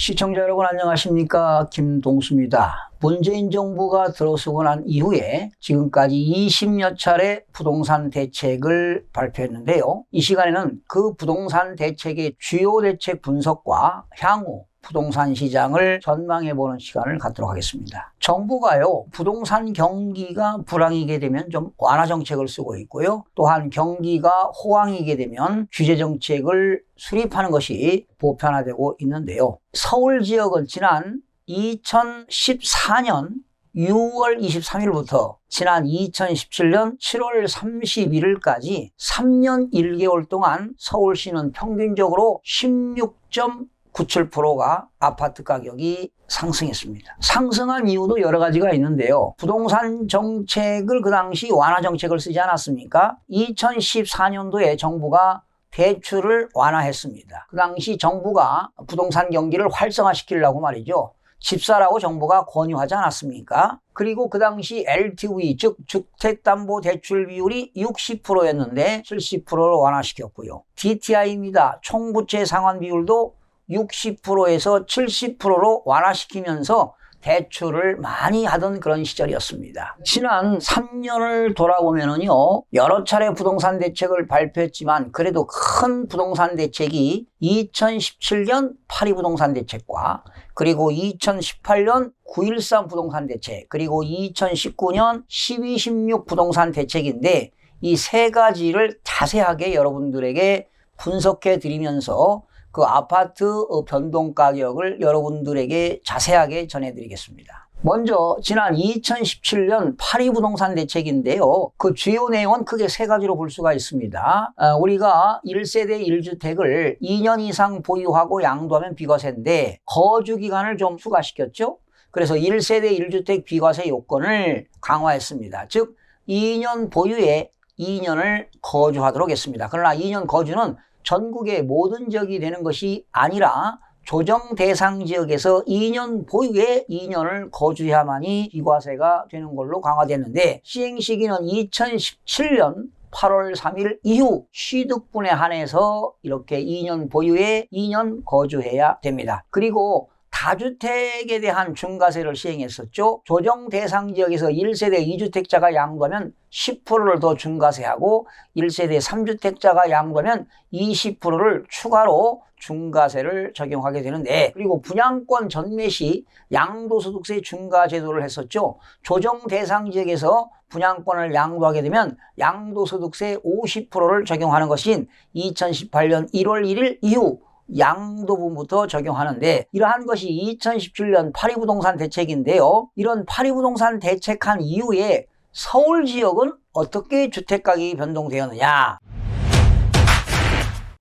시청자 여러분 안녕하십니까? 김동수입니다. 문재인 정부가 들어서고 난 이후에 지금까지 20여 차례 부동산 대책을 발표했는데요. 이 시간에는 그 부동산 대책의 주요 대책 분석과 향후 부동산 시장을 전망해보는 시간을 갖도록 하겠습니다. 정부가요, 부동산 경기가 불황이게 되면 좀 완화 정책을 쓰고 있고요. 또한 경기가 호황이게 되면 규제 정책을 수립하는 것이 보편화되고 있는데요. 서울 지역은 지난 2014년 6월 23일부터 지난 2017년 7월 31일까지 3년 1개월 동안 서울시는 평균적으로 16.97%가 아파트 가격이 상승했습니다. 상승한 이유도 여러 가지가 있는데요. 부동산 정책을 그 당시 완화 정책을 쓰지 않았습니까? 2014년도에 정부가 대출을 완화했습니다. 그 당시 정부가 부동산 경기를 활성화시키려고 말이죠. 집사라고 정부가 권유하지 않았습니까? 그리고 그 당시 LTV, 즉 주택담보대출 비율이 60%였는데 70%로 완화시켰고요. DTI입니다. 총부채 상환 비율도 60%에서 70%로 완화시키면서 대출을 많이 하던 그런 시절이었습니다. 지난 3년을 돌아보면요, 여러 차례 부동산 대책을 발표했지만 그래도 큰 부동산 대책이 2017년 파리 부동산 대책과 그리고 2018년 9.13 부동산 대책, 그리고 2019년 12.16 부동산 대책인데 이 세 가지를 자세하게 여러분들에게 분석해 드리면서 그 아파트 변동 가격을 여러분들에게 자세하게 전해드리겠습니다. 먼저 지난 2017년 파리 부동산 대책인데요. 그 주요 내용은 크게 세 가지로 볼 수가 있습니다. 우리가 1세대 1주택을 2년 이상 보유하고 양도하면 비과세인데 거주 기간을 좀 추가시켰죠. 그래서 1세대 1주택 비과세 요건을 강화했습니다. 즉 2년 보유에 2년을 거주하도록 했습니다. 그러나 2년 거주는 전국의 모든 지역이 되는 것이 아니라 조정 대상 지역에서 2년 보유에 2년을 거주해야만이 비과세가 되는 걸로 강화됐는데 시행 시기는 2017년 8월 3일 이후 취득분에 한해서 이렇게 2년 보유에 2년 거주해야 됩니다. 그리고 다주택에 대한 중과세를 시행했었죠. 조정 대상 지역에서 1세대 2주택자가 양도하면 10%를 더 중과세하고 1세대 3주택자가 양도하면 20%를 추가로 중과세를 적용하게 되는데, 그리고 분양권 전매 시 양도소득세 중과 제도를 했었죠. 조정 대상 지역에서 분양권을 양도하게 되면 양도소득세 50%를 적용하는 것인 2018년 1월 1일 이후 양도분부터 적용하는데, 이러한 것이 2017년 파리 부동산 대책인데요. 이런 파리 부동산 대책한 이후에 서울 지역은 어떻게 주택가격이 변동되었느냐.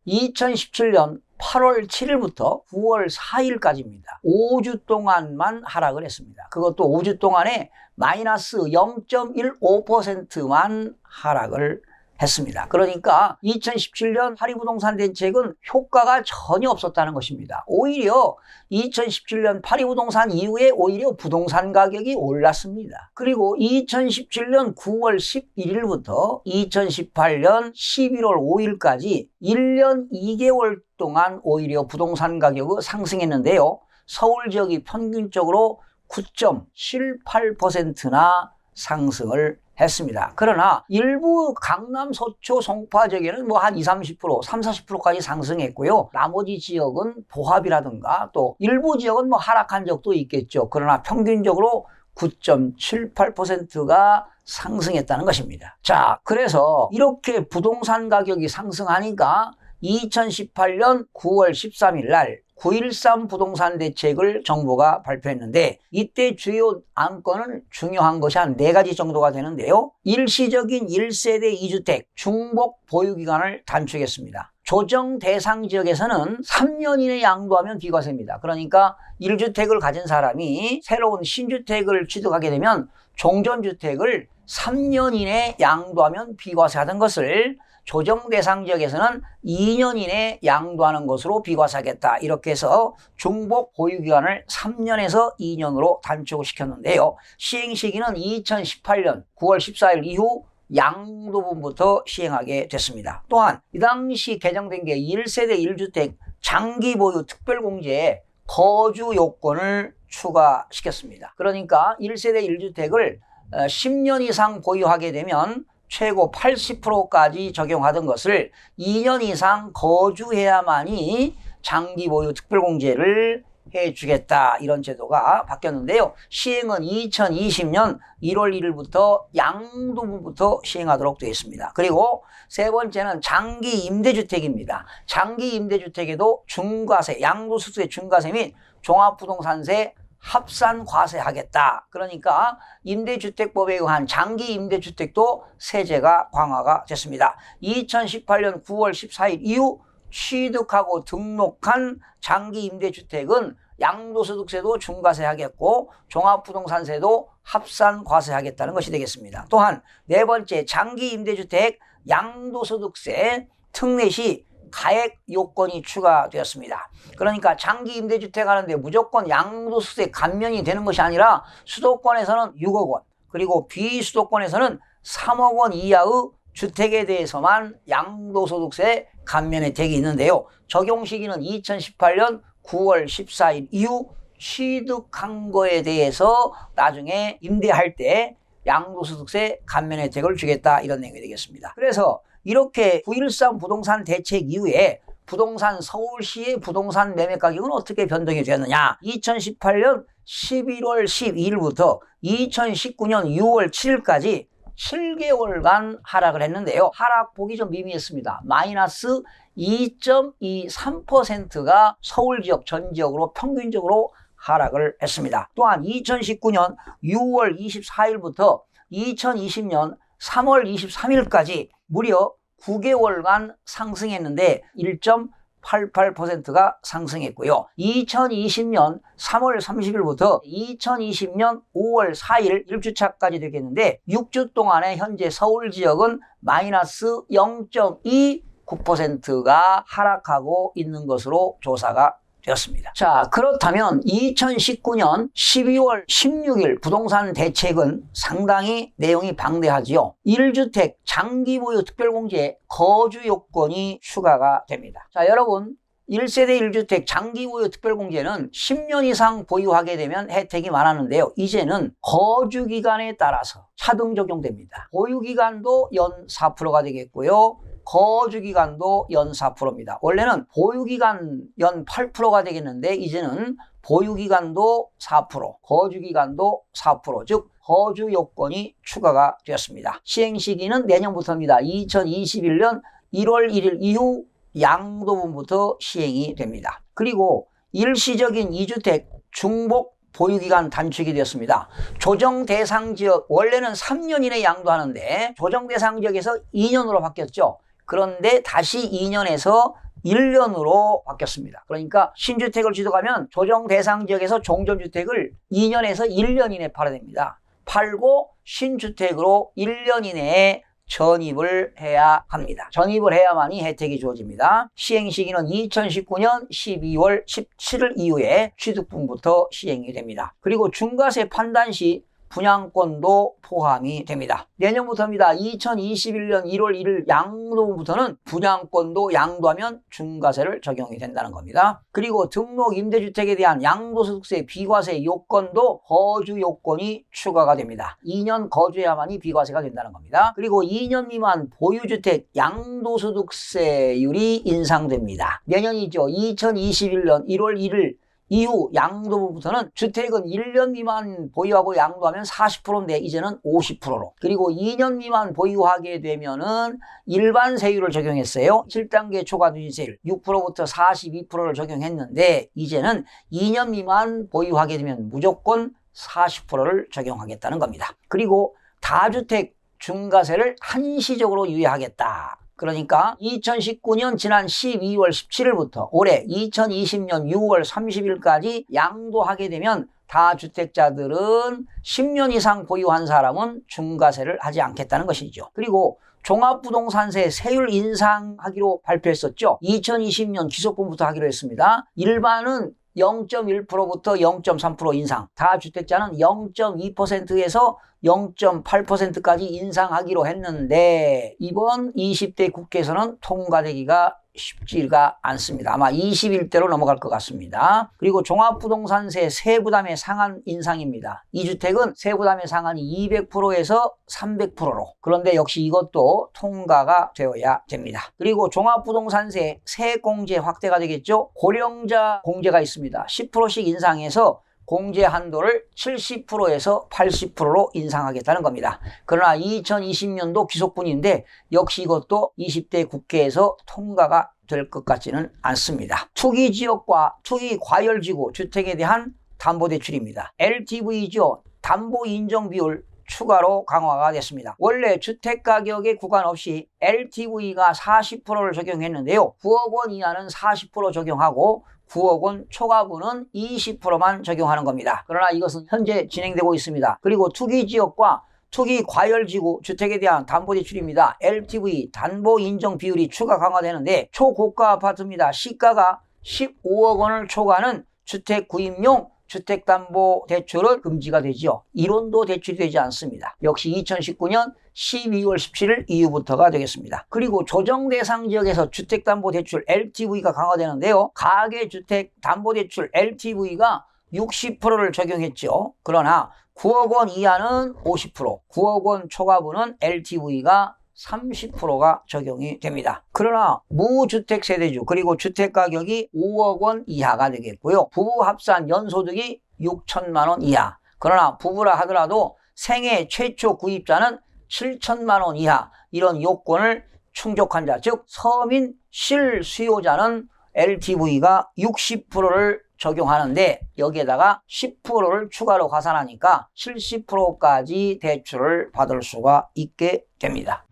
2017년 8월 7일부터 9월 4일까지입니다. 5주 동안만 하락을 했습니다. 그것도 5주 동안에 마이너스 0.15%만 하락을 했습니다. 그러니까 2017년 파리 부동산 대책은 효과가 전혀 없었다는 것입니다. 오히려 2017년 파리 부동산 이후에 오히려 부동산 가격이 올랐습니다. 그리고 2017년 9월 11일부터 2018년 11월 5일까지 1년 2개월 동안 오히려 부동산 가격이 상승했는데요. 서울 지역이 평균적으로 9.78%나 상승을 했습니다. 그러나 일부 강남, 서초, 송파 지역에는 한 20, 30%, 30, 40%까지 상승했고요. 나머지 지역은 보합이라든가 또 일부 지역은 하락한 적도 있겠죠. 그러나 평균적으로 9.78%가 상승했다는 것입니다. 자, 그래서 이렇게 부동산 가격이 상승하니까 2018년 9월 13일 날 9.13 부동산 대책을 정부가 발표했는데, 이때 주요 안건은 중요한 것이 한 4가지 정도가 되는데요. 일시적인 1세대 2주택 중복 보유기간을 단축했습니다. 조정 대상 지역에서는 3년 이내 양도하면 비과세입니다. 그러니까 1주택을 가진 사람이 새로운 신주택을 취득하게 되면 종전주택을 3년 이내 양도하면 비과세하던 것을 조정 대상 지역에서는 2년 이내 양도하는 것으로 비과세하겠다. 이렇게 해서 중복 보유기간을 3년에서 2년으로 단축을 시켰는데요. 시행 시기는 2018년 9월 14일 이후 양도분부터 시행하게 됐습니다. 또한 이 당시 개정된 게 1세대 1주택 장기 보유 특별공제에 거주 요건을 추가시켰습니다. 그러니까 1세대 1주택을 10년 이상 보유하게 되면 최고 80%까지 적용하던 것을 2년 이상 거주해야만이 장기 보유 특별공제를 해주겠다, 이런 제도가 바뀌었는데요. 시행은 2020년 1월 1일부터 양도분부터 시행하도록 되어 있습니다. 그리고 세 번째는 장기 임대주택입니다. 장기 임대주택에도 중과세, 양도소득세 중과세 및 종합부동산세 합산 과세하겠다. 그러니까 임대주택법에 의한 장기 임대주택도 세제가 강화가 됐습니다. 2018년 9월 14일 이후 취득하고 등록한 장기 임대주택은 양도소득세도 중과세하겠고 종합부동산세도 합산 과세하겠다는 것이 되겠습니다. 또한 네 번째, 장기 임대주택 양도소득세 특례 시 가액 요건이 추가되었습니다. 그러니까 장기 임대주택 하는데 무조건 양도소득세 감면이 되는 것이 아니라 수도권에서는 6억 원, 그리고 비수도권에서는 3억 원 이하의 주택에 대해서만 양도소득세 감면 혜택이 있는데요. 적용 시기는 2018년 9월 14일 이후 취득한 거에 대해서 나중에 임대할 때 양도소득세 감면 혜택을 주겠다, 이런 내용이 되겠습니다. 그래서 이렇게 9.13 부동산 대책 이후에 부동산 서울시의 부동산 매매 가격은 어떻게 변동이 되었느냐. 2018년 11월 12일부터 2019년 6월 7일까지 7개월간 하락을 했는데요. 하락폭이 좀 미미했습니다. 마이너스 2.23%가 서울 지역 전 지역으로 평균적으로 하락을 했습니다. 또한 2019년 6월 24일부터 2020년 3월 23일까지 무려 9개월간 상승했는데 1.88%가 상승했고요. 2020년 3월 30일부터 2020년 5월 4일 1주차까지 되겠는데 6주 동안에 현재 서울 지역은 마이너스 0.29%가 하락하고 있는 것으로 조사가 되었습니다. 자, 그렇다면 2019년 12월 16일 부동산 대책은 상당히 내용이 방대하지요. 1주택 장기 보유 특별공제 거주 요건이 추가가 됩니다. 자, 여러분, 1세대 1주택 장기 보유 특별공제는 10년 이상 보유하게 되면 혜택이 많았는데요. 이제는 거주 기간에 따라서 차등 적용됩니다. 보유 기간도 연 4%가 되겠고요. 거주기간도 연 4%입니다. 원래는 보유기간 연 8%가 되겠는데 이제는 보유기간도 4%, 거주기간도 4%, 즉 거주 요건이 추가가 되었습니다. 시행시기는 내년부터입니다. 2021년 1월 1일 이후 양도분부터 시행이 됩니다. 그리고 일시적인 2주택 중복 보유기간 단축이 되었습니다. 조정 대상 지역, 원래는 3년 이내 양도하는데 조정 대상 지역에서 2년으로 바뀌었죠. 그런데 다시 2년에서 1년으로 바뀌었습니다. 그러니까 신주택을 취득하면 조정 대상 지역에서 종전주택을 2년에서 1년 이내에 팔아야 됩니다. 팔고 신주택으로 1년 이내에 전입을 해야 합니다. 전입을 해야만이 혜택이 주어집니다. 시행시기는 2019년 12월 17일 이후에 취득분부터 시행이 됩니다. 그리고 중과세 판단 시 분양권도 포함이 됩니다. 내년부터입니다. 2021년 1월 1일 양도분부터는 분양권도 양도하면 중과세를 적용이 된다는 겁니다. 그리고 등록 임대주택에 대한 양도소득세 비과세 요건도 거주 요건이 추가가 됩니다. 2년 거주해야만이 비과세가 된다는 겁니다. 그리고 2년 미만 보유주택 양도소득세율이 인상됩니다. 내년이죠. 2021년 1월 1일 이후 양도부부터는 주택은 1년 미만 보유하고 양도하면 40%인데 이제는 50%로, 그리고 2년 미만 보유하게 되면은 일반 세율을 적용했어요. 7단계 초과누진세율 6%부터 42%를 적용했는데 이제는 2년 미만 보유하게 되면 무조건 40%를 적용하겠다는 겁니다. 그리고 다주택 중과세를 한시적으로 유예하겠다. 그러니까 2019년 지난 12월 17일부터 올해 2020년 6월 30일까지 양도하게 되면 다주택자들은 10년 이상 보유한 사람은 중과세를 하지 않겠다는 것이죠. 그리고 종합부동산세 세율 인상하기로 발표했었죠. 2020년 기소분부터 하기로 했습니다. 일반은 0.1%부터 0.3% 인상, 다주택자는 0.2%에서 0.8%까지 인상하기로 했는데 이번 20대 국회에서는 통과되기가 쉽지가 않습니다. 아마 21대로 넘어갈 것 같습니다. 그리고 종합부동산세 세부담의 상한 인상입니다. 2주택은 세부담의 상한이 200%에서 300%로. 그런데 역시 이것도 통과가 되어야 됩니다. 그리고 종합부동산세 세공제 확대가 되겠죠. 고령자 공제가 있습니다. 10%씩 인상해서 공제 한도를 70%에서 80%로 인상하겠다는 겁니다. 그러나 2020년도 기속분인데 역시 이것도 20대 국회에서 통과가 될 것 같지는 않습니다. 투기지역과 투기과열지구 주택에 대한 담보대출입니다. LTV죠. 담보인정비율 추가로 강화가 됐습니다. 원래 주택가격에 구간 없이 LTV가 40%를 적용했는데요. 9억 원 이하는 40% 적용하고 9억 원 초과분은 20%만 적용하는 겁니다. 그러나 이것은 현재 진행되고 있습니다. 그리고 투기지역과 투기과열지구 주택에 대한 담보대출입니다. LTV 담보인정 비율이 추가 강화되는데 초고가 아파트입니다. 시가가 15억 원을 초과하는 주택 구입용 주택담보대출은 금지가 되죠. 이론도 대출이 되지 않습니다. 역시 2019년 12월 17일 이후부터가 되겠습니다. 그리고 조정대상 지역에서 주택담보대출 LTV가 강화되는데요. 가계주택담보대출 LTV가 60%를 적용했죠. 그러나 9억 원 이하는 50%, 9억 원 초과분은 LTV가 30%가 적용이 됩니다. 그러나 무주택 세대주 그리고 주택가격이 5억 원 이하가 되겠고요. 부부 합산 연소득이 6천만 원 이하. 그러나 부부라 하더라도 생애 최초 구입자는 7천만 원 이하. 이런 요건을 충족한 자, 즉 서민 실수요자는 LTV가 60%를 적용하는데 여기에다가 10%를 추가로 가산하니까 70%까지 대출을 받을 수가 있게 됩니다.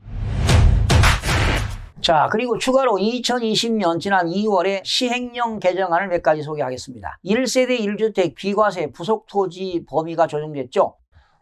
자, 그리고 추가로 2020년 지난 2월에 시행령 개정안을 몇 가지 소개하겠습니다. 1세대 1주택 비과세 부속토지 범위가 조정됐죠.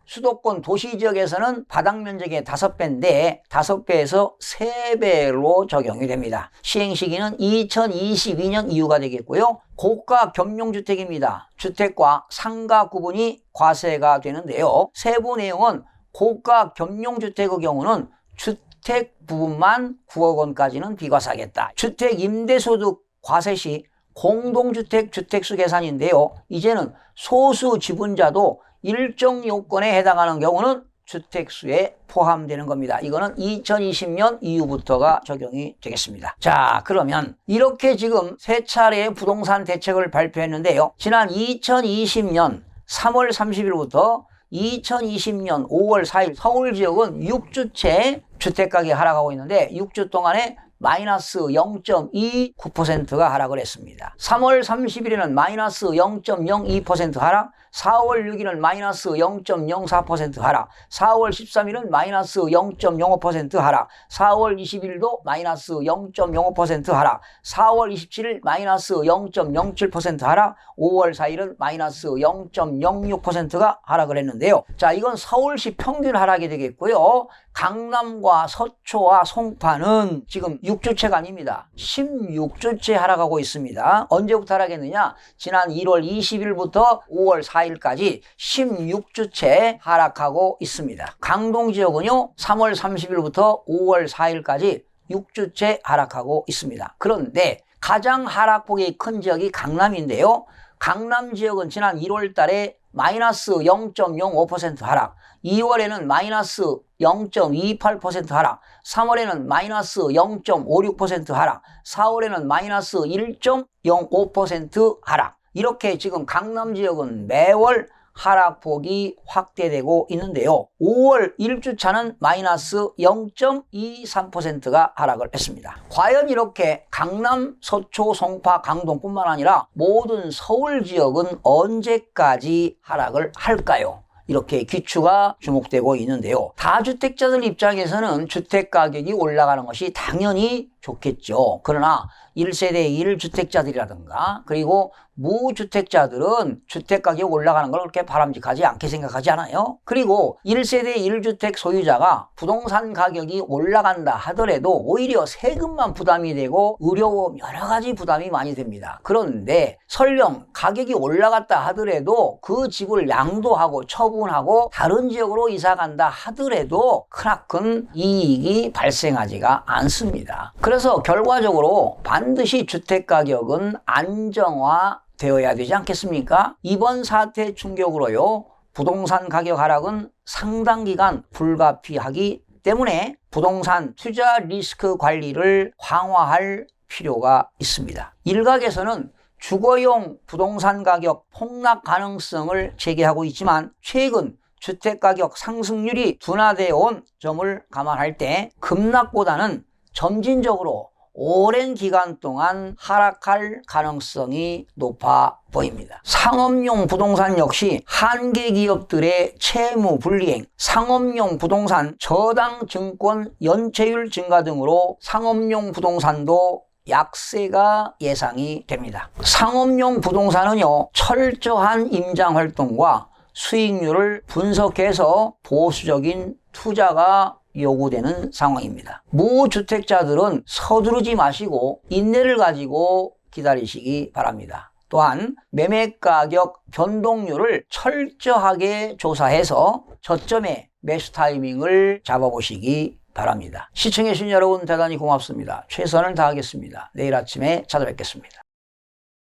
수도권 도시지역에서는 바닥면적의 5배인데 5배에서 3배로 적용이 됩니다. 시행시기는 2022년 이후가 되겠고요. 고가 겸용주택입니다. 주택과 상가 구분이 과세가 되는데요. 세부 내용은 고가 겸용주택의 경우는 주택 부분만 9억 원까지는 비과세하겠다. 주택 임대소득 과세 시 공동주택 주택수 계산인데요. 이제는 소수 지분자도 일정 요건에 해당하는 경우는 주택수에 포함되는 겁니다. 이거는 2020년 이후부터가 적용이 되겠습니다. 자, 그러면 이렇게 지금 세 차례의 부동산 대책을 발표했는데요. 지난 2020년 3월 30일부터 2020년 5월 4일 서울 지역은 6주째 주택가격이 하락하고 있는데 6주 동안에 마이너스 0.29%가 하락을 했습니다. 3월 30일에는 마이너스 0.02% 하락, 4월 6일은 마이너스 0.04% 하락, 4월 13일은 마이너스 0.05% 하락, 4월 20일도 마이너스 0.05% 하락, 4월 27일 마이너스 0.07% 하락, 5월 4일은 마이너스 0.06%가 하락을 했는데요. 자, 이건 서울시 평균 하락이 되겠고요. 강남과 서초와 송파는 지금 6주째가 아닙니다. 16주째 하락하고 있습니다. 언제부터 하락했느냐? 지난 1월 20일부터 5월 4일까지 16주째 하락하고 있습니다. 강동 지역은요, 3월 30일부터 5월 4일까지 6주째 하락하고 있습니다. 그런데 가장 하락폭이 큰 지역이 강남인데요. 강남 지역은 지난 1월 달에 마이너스 0.05% 하락, 2월에는 마이너스 0.28% 하락, 3월에는 마이너스 0.56% 하락, 4월에는 마이너스 1.05% 하락. 이렇게 지금 강남 지역은 매월 하락폭이 확대되고 있는데요. 5월 1주차는 마이너스 0.23%가 하락을 했습니다. 과연 이렇게 강남, 서초, 송파, 강동뿐만 아니라 모든 서울 지역은 언제까지 하락을 할까요? 이렇게 귀추가 주목되고 있는데요. 다주택자들 입장에서는 주택가격이 올라가는 것이 당연히 좋겠죠. 그러나 1세대 1주택자들이라든가 그리고 무주택자들은 주택가격 올라가는 걸 그렇게 바람직하지 않게 생각하지 않아요? 그리고 1세대 1주택 소유자가 부동산 가격이 올라간다 하더라도 오히려 세금만 부담이 되고 의료보험 여러 가지 부담이 많이 됩니다. 그런데 설령 가격이 올라갔다 하더라도 그 집을 양도하고 처분하고 다른 지역으로 이사 간다 하더라도 크나큰 이익이 발생하지가 않습니다. 그래서 결과적으로 반드시 주택가격은 안정화 되어야 되지 않겠습니까? 이번 사태 충격으로요, 부동산 가격 하락은 상당 기간 불가피하기 때문에 부동산 투자 리스크 관리를 강화할 필요가 있습니다. 일각에서는 주거용 부동산 가격 폭락 가능성을 제기하고 있지만 최근 주택가격 상승률이 둔화되어 온 점을 감안할 때 급락보다는 점진적으로 오랜 기간 동안 하락할 가능성이 높아 보입니다. 상업용 부동산 역시 한계 기업들의 채무 불이행, 상업용 부동산 저당 증권 연체율 증가 등으로 상업용 부동산도 약세가 예상이 됩니다. 상업용 부동산은요, 철저한 임장 활동과 수익률을 분석해서 보수적인 투자가 요구되는 상황입니다. 무주택자들은 서두르지 마시고 인내를 가지고 기다리시기 바랍니다. 또한 매매가격 변동률을 철저하게 조사해서 저점의 매수 타이밍을 잡아보시기 바랍니다. 시청해주신 여러분 대단히 고맙습니다. 최선을 다하겠습니다. 내일 아침에 찾아뵙겠습니다.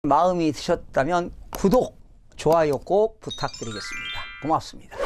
마음이 드셨다면 구독, 좋아요 꼭 부탁드리겠습니다. 고맙습니다.